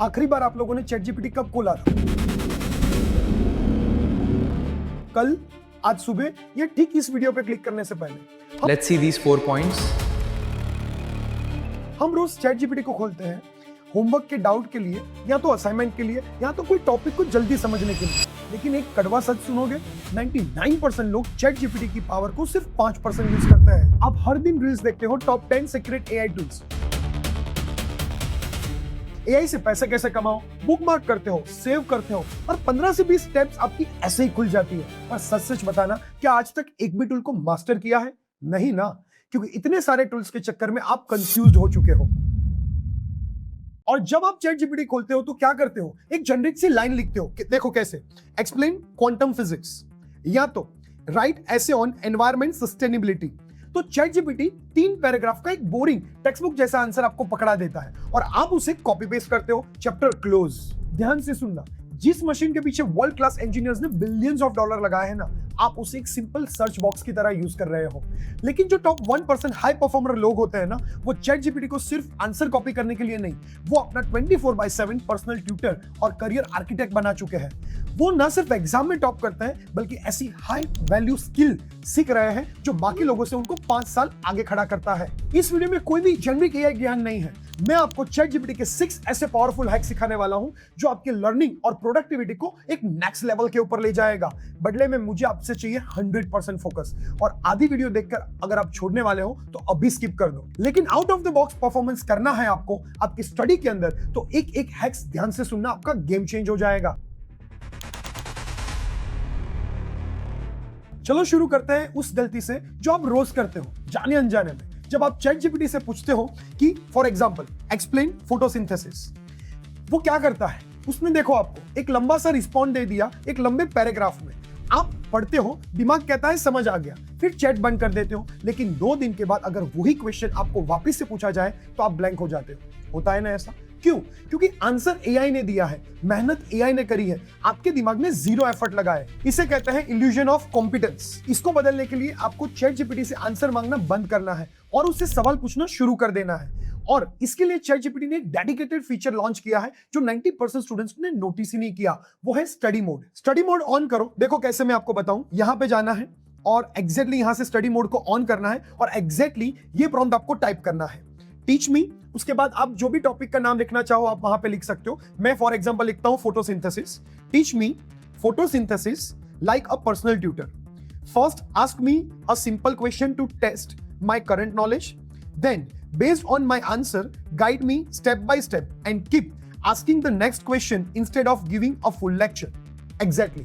आखिरी बार आप लोगों ने चैट जीपीटी कब खोला था? कल, आज सुबह या ठीक इस वीडियो पे क्लिक करने से पहले? Let's see these 4 points. हम रोज चैट जीपीटी को खोलते हैं होमवर्क के डाउट के लिए, या तो असाइनमेंट के लिए, या तो कोई टॉपिक को जल्दी समझने के लिए। लेकिन एक कड़वा सच सुनोगे, 99% लोग चैट जीपीटी की पावर को सिर्फ 5% यूज करते हैं। आप हर दिन रील्स देखते हो top 10 secret AI tools. AI से पैसे कैसे कमाओ, बुक मार्क करते हो, सेव करते हो, और 15 से 20 स्टेप्स आपकी ऐसे ही खुल जाती है। पर सच सच बताना, क्या आज तक एक भी टूल को मास्टर किया है? नहीं ना, क्योंकि इतने सारे टूल्स के चक्कर में आप कंफ्यूज हो चुके हो। और जब आप चैट जीपीटी खोलते हो तो क्या करते हो? एक जेनरिक सी लाइन लिखते हो कि देखो कैसे, एक्सप्लेन क्वांटम फिजिक्स, या तो राइट ऐसे ऑन एनवायरमेंट सस्टेनेबिलिटी। तो चैट जीपीटी 3 पैराग्राफ का एक बोरिंग टेक्स्ट बुक जैसा आंसर आपको पकड़ा देता है और आप उसे कॉपी पेस्ट करते हो, चैप्टर क्लोज। ध्यान से सुनना, जिस मशीन के पीछे वर्ल्ड क्लास इंजीनियर्स ने बिलियंस ऑफ डॉलर लगाए हैं ना, आप उसे एक सिंपल सर्च बॉक्स की तरह यूज कर रहे हो। लेकिन जो टॉप 1% हाई परफॉर्मर लोग होते हैं ना, वो चैट जीपीटी को सिर्फ आंसर कॉपी करने के लिए नहीं, वो अपना 24/7 पर्सनल ट्यूटर और करियर आर्किटेक्ट बना चुके हैं। वो ना सिर्फ एग्जाम में टॉप करते हैं, बल्कि ऐसी हाई वैल्यू स्किल सीख रहे हैं जो बाकी लोगों से उनको 5 साल आगे खड़ा करता है। इस वीडियो में कोई भी जेनरिक एआई ज्ञान नहीं है। मैं आपको चैट जीपीटी के 6 ऐसे पावरफुल हैक सिखाने वाला हूं जो आपके लर्निंग और प्रोडक्टिविटी को एक नेक्स्ट लेवल के ऊपर ले जाएगा। बदले में मुझे आपसे चाहिए 100% फोकस, और आधी वीडियो देखकर अगर आप छोड़ने वाले हो तो अभी स्किप कर दो। लेकिन out of the box performance करना है आपको आपकी स्टडी के अंदर, तो एक एक हैक्स ध्यान से सुनना, आपका गेम चेंज हो जाएगा। चलो शुरू करते हैं उस गलती से जो आप रोज करते हो जाने अनजाने में। जब आप चैट जीपीटी से पूछते हो कि फॉर एग्जांपल एक्सप्लेन फोटोसिंथेसिस, वो क्या करता है? उसने देखो आपको एक लंबा सा रिस्पॉन्ड दे दिया एक लंबे पैराग्राफ में। आप पढ़ते हो, दिमाग कहता है समझ आ गया, फिर चैट बंद कर देते हो। लेकिन 2 दिन के बाद अगर वही क्वेश्चन आपको वापस से पूछा जाए तो आप ब्लैंक हो जाते हो। होता है ना ऐसा? क्यों? क्योंकि आंसर एआई ने दिया है, मेहनत एआई ने करी है, आपके दिमाग में 0 एफर्ट लगा है। इसे कहते हैं इल्यूजन ऑफ कॉम्पिटेंस। इसको बदलने के लिए आपको चैट जीपीटी से आंसर मांगना बंद करना है और उससे सवाल पूछना शुरू कर देना है। और इसके लिए चैट जीपीटी ने एक डेडिकेटेड फीचर लॉन्च किया है जो 90% स्टूडेंट्स ने नोटिस ही नहीं किया। वो है study mode. Study mode on करो, देखो कैसे मैं आपको बताऊं। यहां पे जाना है और एग्जैक्टली यहां से स्टडी मोड को ऑन करना है और एग्जैक्टली ये प्रॉम्प्ट आपको टाइप करना है, टीच मी। उसके बाद आप जो भी टॉपिक का नाम लिखना चाहो आप वहां पे लिख सकते हो। मैं फॉर एग्जांपल लिखता हूं photosynthesis. Teach me photosynthesis like a personal tutor. First ask me a simple question to test my current knowledge, then based on my answer guide me step by step and keep asking the next question instead of giving a full lecture. Exactly.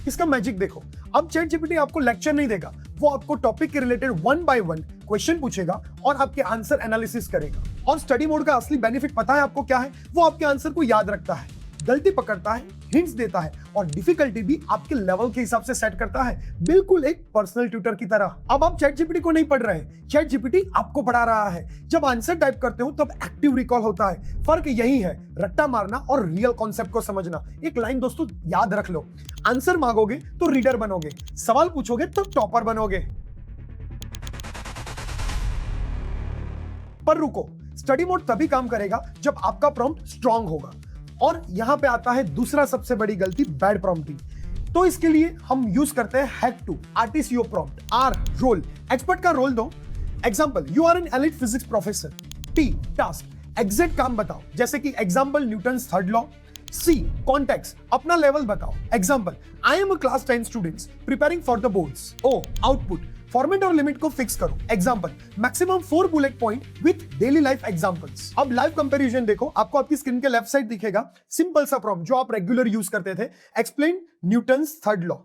इसका magic देखो, अब chat GPT आपको lecture नहीं देगा, वो आपको topic के related 1 by 1 question पूछेगा और आपके आंसर एनालिसिस करेगा। और स्टडी मोड का असली बेनिफिट पता है आपको क्या है? वो आपके आंसर को याद रखता है, गलती पकड़ता है, हिंट्स देता है और डिफिकल्टी भी आपके लेवल के हिसाब से सेट करता है, बिल्कुल एक पर्सनल ट्यूटर की तरह। अब आप चैट जीपीटी को नहीं पढ़ रहे, चैट जीपीटी आपको पढ़ा रहा है। जब आंसर टाइप करते हो तब एक्टिव रिकॉल होता है। फर्क यही है, रट्टा मारना और रियल कॉन्सेप्ट को समझना। एक लाइन दोस्तों याद रख लो, आंसर मांगोगे तो रीडर बनोगे, सवाल पूछोगे तो टॉपर बनोगे। पर रुको, स्टडी मोड तभी काम करेगा जब आपका प्रॉम्प्ट स्ट्रांग होगा। और यहां पे आता है दूसरा सबसे बड़ी गलती, बैड प्रॉम्प्टिंग। तो इसके लिए हम यूज करते हैं hack 2, RTCO prompt. R role, expert का रोल दो। Example, you are an elite physics professor. T task, exact काम बताओ, जैसे कि example Newton's third law. C context, अपना लेवल बताओ। Example, I am a class 10 students preparing for the boards. O output, format और limit को fix करो। Example, maximum 4 bullet point with daily life examples. अब लाइव कंपैरिजन देखो, आपको आपकी screen के लेफ्ट साइड दिखेगा सिंपल सा प्रॉम्प्ट जो आप रेगुलर यूज करते थे, एक्सप्लेन न्यूटन्स थर्ड लॉ।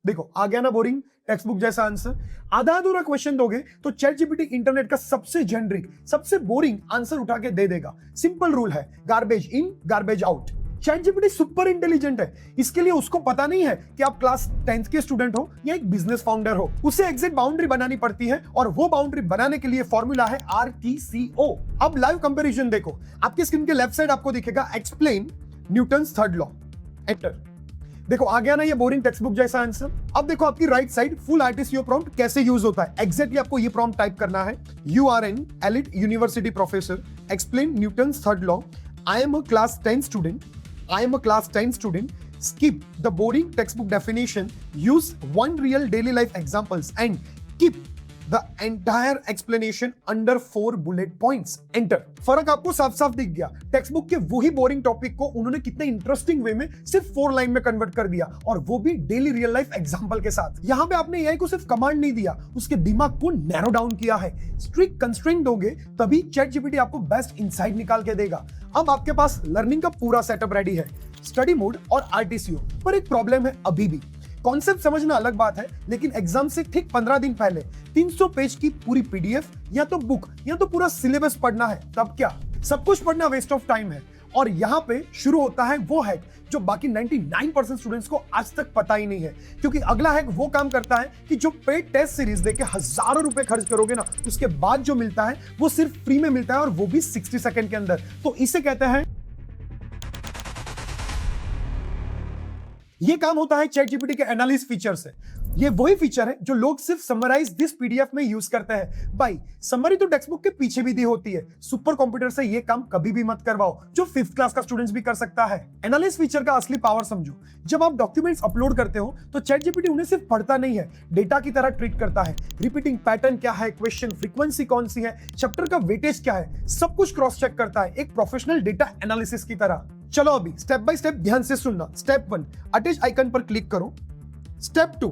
देखो आ गया ना बोरिंग टेक्स्ट बुक जैसा आंसर। आधा अधूरा क्वेश्चन दोगे तो चैट जीपीटी इंटरनेट का सबसे जेनरिक, सबसे बोरिंग आंसर उठा के दे देगा। सिंपल रूल है, garbage in garbage out. Chat GPT super intelligent है, इसके लिए उसको पता नहीं है कि आप क्लास 10th के स्टूडेंट हो या एक बिजनेस फाउंडर हो। उसे एग्जैक्ट बाउंड्री बनानी पड़ती है और वो बाउंड्री बनाने के लिए फॉर्मूला है आरटीसीओ। अब लाइव कंपैरिजन देखो, आपकी स्क्रीन के लेफ्ट साइड आपको दिखेगा explain Newton's third law. Enter. देखो आ गया ना ये बोरिंग टेक्स्ट बुक जैसा आंसर। अब देखो आपकी right side full RTCO prompt कैसे यूज होता है। एग्जैक्टली आपको ये प्रॉम्प्ट टाइप करना है, you are an elite university professor, explain Newton's third law, I am a class 10 student, I am a class 10 student, skip the boring textbook definition, use one real daily life examples and keep the entire explanation under 4 bullet points. Enter. फर्क आपको साफ साफ दिख गया। Text book के वही boring topic को उन्होंने कितने इंटरेस्टिंग वे में सिर्फ 4 लाइन में कन्वर्ट कर दिया, और वो भी डेली रियल लाइफ एग्जांपल के साथ। यहां पे आपने एआई को सिर्फ कमांड नहीं दिया, उसके दिमाग को नैरो डाउन किया है। स्ट्रिक्ट कंस्ट्रेंट दोगे तभी चैट जीपीटी आपको बेस्ट इनसाइट निकाल के देगा। अब आपके पास लर्निंग का पूरा सेटअप रेडी है, स्टडी मोड और आरटीसीओ। पर एक प्रॉब्लम है अभी भी। कॉन्सेप्ट समझना अलग बात है, लेकिन एग्जाम से ठीक 15 दिन पहले 300 पेज की पूरी पीडीएफ या तो बुक या तो पूरा सिलेबस पढ़ना है, तब क्या? सब कुछ पढ़ना वेस्ट ऑफ टाइम है। और यहां पे शुरू होता है वो हैक जो बाकी 99% स्टूडेंट्स को आज तक पता ही नहीं है। क्योंकि अगला हैक वो काम करता है कि जो पेड टेस्ट सीरीज देके हजारों रुपए खर्च करोगे ना, उसके बाद जो मिलता है वो सिर्फ फ्री में मिलता है, और वो भी 60 सेकंड के अंदर। तो इसे कहते हैं, ये काम होता है चैट जीपीटी के एनालिसिस फीचर से। ये वही फीचर है जो लोग सिर्फ समराइज दिस पीडीएफ में यूज करते हैं। भाई समरी तो टेक्स्ट बुक के पीछे भी दी होती है। सुपर कंप्यूटर से ये काम कभी भी मत करवाओ, जो 5th क्लास का स्टूडेंट्स भी कर सकता है। एनालिसिस फीचर का असली पावर समझो। जब आप डॉक्यूमेंट्स अपलोड करते हो तो चैट जीपीटी उन्हें सिर्फ पढ़ता नहीं है, डेटा की तरह ट्रीट करता है। रिपीटिंग पैटर्न क्या है, क्वेश्चन फ्रीक्वेंसी कौन सी है, चैप्टर का वेटेज क्या है, सब कुछ क्रॉस चेक करता है, एक प्रोफेशनल डेटा एनालिसिस की तरह। चलो अभी स्टेप बाय स्टेप ध्यान से सुनना। स्टेप 1, अटैच आइकन पर क्लिक करो। स्टेप 2,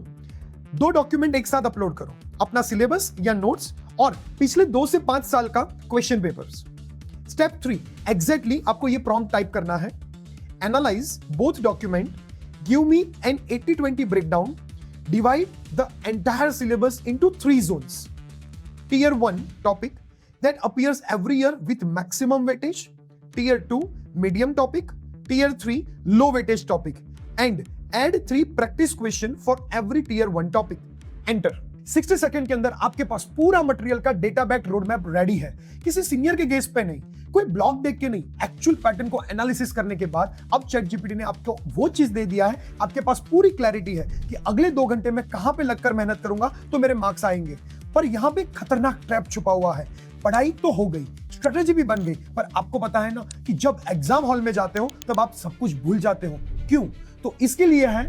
2 डॉक्यूमेंट एक साथ अपलोड करो, अपना सिलेबस या नोट्स और पिछले 2 से 5 साल का क्वेश्चन पेपर्स। स्टेप 3, एग्जैक्टली आपको ये प्रॉम्प्ट टाइप करना है। Analyse both document, give me an 80-20 breakdown, divide the entire syllabus into 3 zones. Tier 1 topic that appears every year with maximum weightage, Tier 2 medium topic, Tier 3 low weightage topic, and add 3 practice question for every Tier 1 topic. Enter. 60 second के अंदर आपके पास पूरा material का data back road map ready है। किसी senior के guess पे नहीं, कोई ब्लॉग देख के नहीं, एक्चुअल पैटर्न को एनालिसिस करने के बाद अब चैट जीपीटी ने आपको वो चीज दे दिया है। आपके पास पूरी क्लैरिटी है कि अगले 2 घंटे में कहां पे लगकर मेहनत करूंगा तो मेरे मार्क्स आएंगे। पर यहां पे खतरनाक ट्रैप छुपा हुआ है। पढ़ाई तो हो गई, स्ट्रेटेजी भी बन गई, पर आपको पता है ना कि जब एग्जाम हॉल में जाते हो तब आप सब कुछ भूल जाते हो। क्यों? तो इसके लिए है,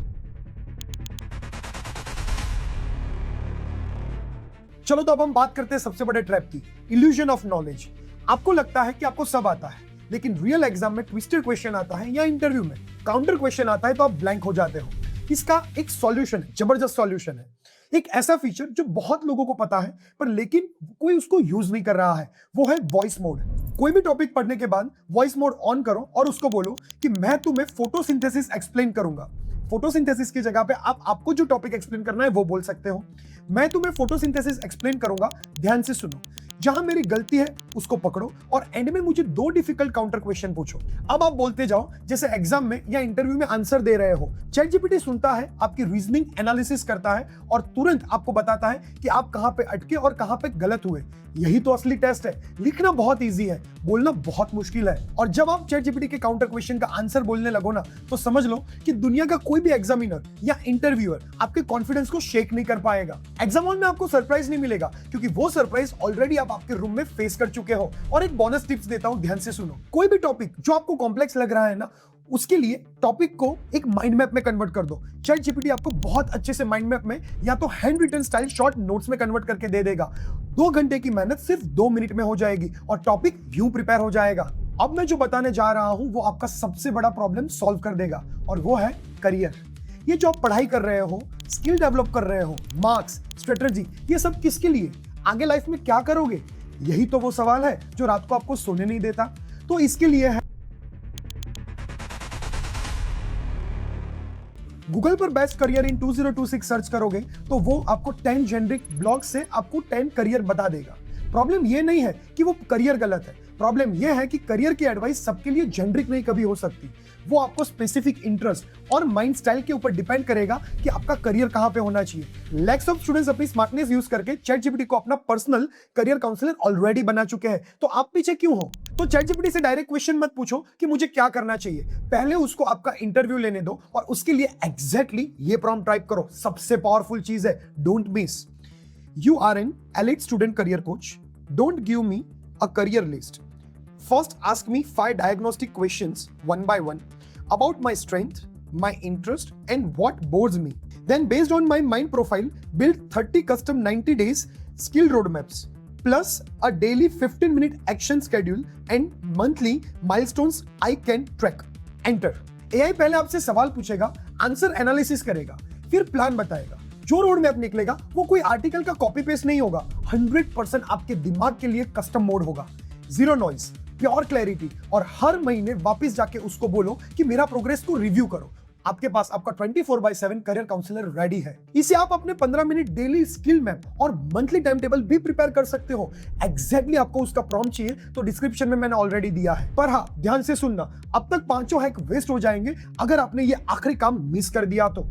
चलो तो अब हम बात करते हैं सबसे बड़े ट्रैप की, इल्यूजन ऑफ नॉलेज। आपको लगता है कि आपको सब आता है, लेकिन रियल एग्जाम में ट्विस्टेड क्वेश्चन आता है या इंटरव्यू में काउंटर क्वेश्चन आता है तो आप ब्लैंक हो जाते हो। इसका एक सॉल्यूशन है, जबरदस्त सॉल्यूशन है। एक ऐसा फीचर जो बहुत लोगों को पता है पर लेकिन कोई उसको यूज नहीं कर रहा है, वो है वॉइस मोड। कोई भी टॉपिक पढ़ने के बाद वॉइस मोड ऑन करो और उसको बोलो कि मैं तुम्हें फोटोसिंथेसिस एक्सप्लेन करूंगा। फोटोसिंथेसिस की जगह पे आपको जो टॉपिक एक्सप्लेन करना है वो बोल सकते हो। मैं तुम्हें फोटोसिंथेसिस एक्सप्लेन करूंगा, ध्यान से सुनो, जहां मेरी गलती है उसको पकड़ो और एंड में मुझे 2 डिफिकल्ट काउंटर क्वेश्चन पूछो। अब आप बोलते जाओ जैसे एग्जाम में या इंटरव्यू में आंसर दे रहे हो। चैट जीपीटी सुनता है, आपकी रीजनिंग एनालिसिस करता है और तुरंत आपको बताता है कि आप कहां पे अटके और कहां पे गलत हुए। यही तो असली टेस्ट है। लिखना बहुत इजी है, बोलना बहुत मुश्किल है। और जब आप चैट जीपीटी के काउंटर क्वेश्चन का आंसर बोलने लगो ना, तो समझ लो कि दुनिया का कोई भी एग्जामिनर या इंटरव्यूअर आपके कॉन्फिडेंस को शेक नहीं कर पाएगा। एग्जाम हॉल में आपको सरप्राइज नहीं मिलेगा, क्योंकि वो सरप्राइज ऑलरेडी आप आपके रूम में फेस कर चुके हो। और एक बोनस टिप्स देता हूं, ध्यान से सुनो। कोई भी टॉपिक जो आपको कॉम्प्लेक्स लग रहा है ना, उसके लिए टॉपिक को एक माइंड मैप में कन्वर्ट कर दो। चैट जीपीटी आपको बहुत अच्छे से माइंड मैप में या तो hand written style short notes में कन्वर्ट करके दे देगा। 2 घंटे की मेहनत सिर्फ 2 मिनट में हो जाएगी और टॉपिक यूं प्रिपेयर हो जाएगा। अब मैं जो बताने जा रहा हूं वो आपका सबसे बड़ा प्रॉब्लम सॉल्व कर देगा, और वो है करियर। ये जो आप पढ़ाई कर रहे हो, स्किल डेवलप कर रहे हो, मार्क्स, स्ट्रेटेजी, ये सब किसके लिए? आगे लाइफ में क्या करोगे? यही तो वो सवाल है जो रात को आपको सोने नहीं देता। तो इसके लिए है, गूगल पर बेस्ट करियर इन 2026 सर्च करोगे तो वो आपको 10 जेनरिक ब्लॉग से आपको 10 करियर बता देगा। प्रॉब्लम ये नहीं है कि वो करियर गलत है, प्रॉब्लम ये है कि करियर की एडवाइस सबके लिए जेनरिक नहीं कभी हो सकती। वो आपको स्पेसिफिक इंटरेस्ट और माइंड स्टाइल के ऊपर डिपेंड करेगा कि आपका करियर कहां पे होना चाहिए। लैक्स ऑफ स्टूडेंट्स अपनी स्मार्टनेस यूज करके चैट जीपीटी को अपना पर्सनल करियर काउंसलर ऑलरेडी बना चुके हैं, तो आप पीछे क्यों हो? तो चैट जीपीटी से डायरेक्ट क्वेश्चन मत पूछो कि मुझे क्या करना चाहिए, पहले उसको आपका इंटरव्यू लेने दो और उसके लिए एग्जैक्टली ये प्रॉम्प्ट टाइप करो। सबसे पावरफुल चीज है, don't miss. You are an elite student career coach, don't give me a career list, First, ask me 5 diagnostic questions one by one about my strength, my interest, and what bores me. Then, based on my mind profile, build 30 custom 90 days skill roadmaps, plus a daily 15-minute action schedule and monthly milestones I can track. Enter. AI पहले आपसे सवाल पूछेगा, answer analysis करेगा, फिर plan बताएगा. जो road map निकलेगा वो कोई आर्टिकल का कॉपी पेस्ट नहीं होगा, 100% आपके दिमाग के लिए कस्टम मोड होगा. जीरो नॉइज, प्योर क्लैरिटी, और हर महीने वापस जाके उसको बोलो कि मेरा प्रोग्रेस को रिव्यू करो. आपके पास आपका 24/7 करियर काउंसलर रेडी है. इसे आप अपने 15 मिनट डेली स्किल मैप और मंथली टाइम टेबल भी प्रिपेयर कर सकते हो. एग्जैक्टली आपको उसका प्रॉम्प्ट चाहिए तो डिस्क्रिप्शन में मैंने ऑलरेडी दिया है. पर हाँ, ध्यान से सुनना, अब तक 5 हैक वेस्ट हो जाएंगे अगर आपने ये आखिरी काम मिस कर दिया तो.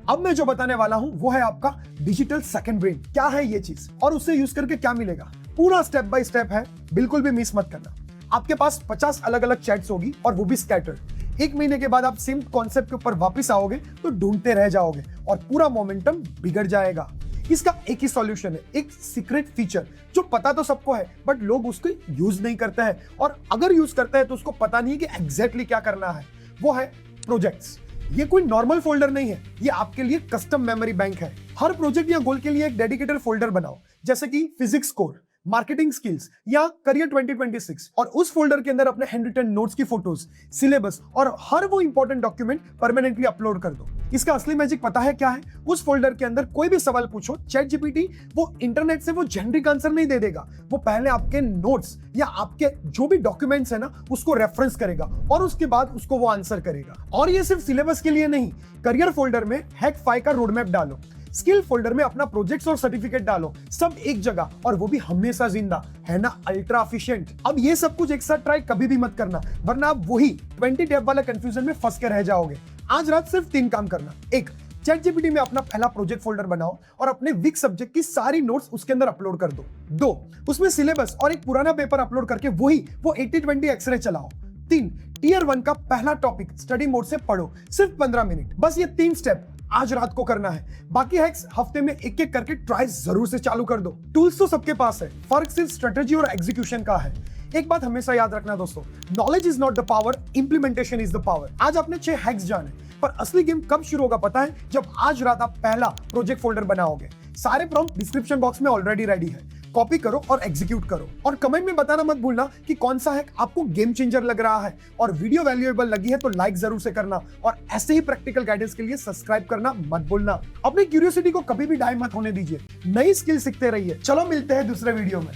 अब मैं जो बताने वाला हूं वो है आपका डिजिटल सेकंड ब्रेन. क्या है ये चीज और उससे यूज करके क्या मिलेगा, पूरा स्टेप बाय स्टेप है, बिल्कुल भी मिस मत करना. आपके पास 50 अलग अलग चैट्स होगी और वो भी स्कैटर्ड. 1 महीने के बाद आप सेम कॉन्सेप्ट के ऊपर वापस आओगे तो ढूंढते रह जाओगे और पूरा मोमेंटम बिगड़ जाएगा. इसका एक ही सॉल्यूशन है, एक सीक्रेट फीचर जो पता तो सबको है बट लोग उसको यूज नहीं करते हैं, और अगर यूज करते हैं तो उसको पता नहीं है कि एग्जैक्टली क्या करना है. वो है प्रोजेक्ट्स. ये कोई नॉर्मल फोल्डर नहीं है, ये आपके लिए कस्टम मेमोरी बैंक है. हर प्रोजेक्ट या गोल के लिए एक डेडिकेटेड फोल्डर बनाओ, जैसे कि फिजिक्स कोर, मार्केटिंग स्किल्स या करियर 2026, और उस फोल्डर के अंदर अपने हैंड रिटन नोट्स की फोटोज, सिलेबस और हर वो इंपॉर्टेंट डॉक्यूमेंट परमानेंटली अपलोड कर दो. इसका असली मैजिक पता है क्या है? उस फोल्डर के अंदर कोई भी सवाल पूछो, चैट जीपीटी वो इंटरनेट से वो जेनरिक आंसर नहीं दे देगा. वो पहले आपके नोट्स या आपके जो भी डॉक्यूमेंट्स है ना उसको रेफरेंस करेगा और उसके बाद उसको वो आंसर करेगा. और ये सिर्फ सिलेबस के लिए नहीं, करियर फोल्डर में हैक 5 का रोड मैप डालो, स्किल फोल्डर में अपना प्रोजेक्ट्स और सर्टिफिकेट डालो, सब एक जगह, और वो भी हमेशा जिंदा. है ना अल्ट्रा एफिशिएंट? अब ये सब कुछ एक साथ ट्राई कभी भी मत करना, वरना आप वही 20 टैब वाला कंफ्यूजन में फंस के रह जाओगे. आज रात सिर्फ 3 काम करना. 1, चैट जीपीटी में अपना पहला प्रोजेक्ट फोल्डर बनाओ और अपने वीक सब्जेक्ट की सारी नोट्स उसके अंदर अपलोड कर दो. 2, उसमें सिलेबस और एक पुराना पेपर अपलोड करके वो 80-20 एक्सरे चलाओ. 3, टियर 1 का पहला टॉपिक स्टडी मोड से पढ़ो, सिर्फ 15 मिनट. बस ये 3 स्टेप आज रात को करना है. बाकी हैक्स हफ्ते में एक एक करके ट्राई जरूर से चालू कर दो. टूल्स तो सबके पास है, फर्क सिर्फ स्ट्रेटेजी और एग्जीक्यूशन का है. एक बात हमेशा याद रखना दोस्तों, knowledge is not the power, implementation is the power. आज आपने 6 हैक्स जाने, पर असली गेम कब शुरू होगा पता है? जब आज रात आप पहला प्रोजेक्ट फोल्डर बनाओगे. सारे प्रॉम्प्ट डिस्क्रिप्शन बॉक्स में ऑलरेडी रेडी है, कॉपी करो और एग्जीक्यूट करो. और कमेंट में बताना मत भूलना कि कौन सा हैक आपको गेम चेंजर लग रहा है, और वीडियो वैल्यूएबल लगी है तो लाइक जरूर से करना, और ऐसे ही प्रैक्टिकल गाइडेंस के लिए सब्सक्राइब करना मत भूलना. अपनी क्यूरियोसिटी को कभी भी डाई मत होने दीजिए, नई स्किल सीखते रहिए. चलो मिलते हैं दूसरे वीडियो में.